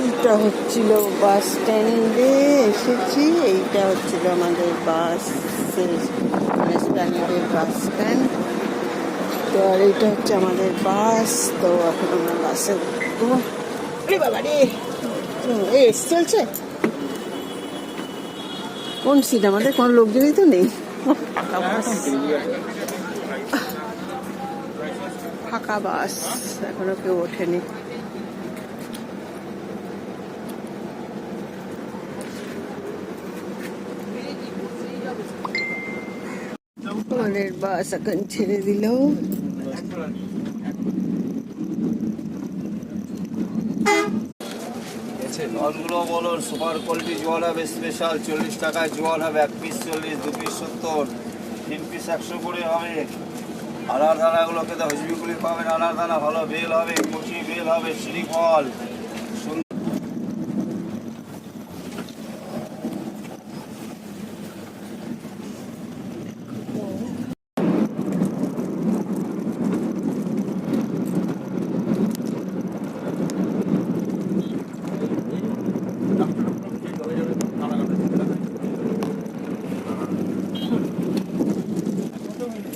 এইটা হচ্ছিল বাস স্ট্যান্ডে এসেছি। এইটা হচ্ছিল আমাদের বাস স্ট্যান্ডের বাস স্ট্যান্ড। তো আর এইটা হচ্ছে আমাদের বাস। তো এখন আমরা বাসে উঠবো। আরে বাবা রে, এস চলছে। কোন সিট আমাদের? কোনো লোকজনই তো নেই, ফাঁকা বাস, এখনো কেউ ওঠেনি। আমাদের বাস এখন ছেড়ে দিল। জলগুলো বলুন, সুপার কোয়ালিটি জল হবে, স্পেশাল 40 টাকায় জল হবে, 1 পিস 40, 2 পিস 70, 3 পিস 100 করে হবে। আনার দানাগুলো খেতে হজবিগুলি পাবেন, আনার দানা ভালো বেল হবে, কচি বেল হবে, শ্রীফল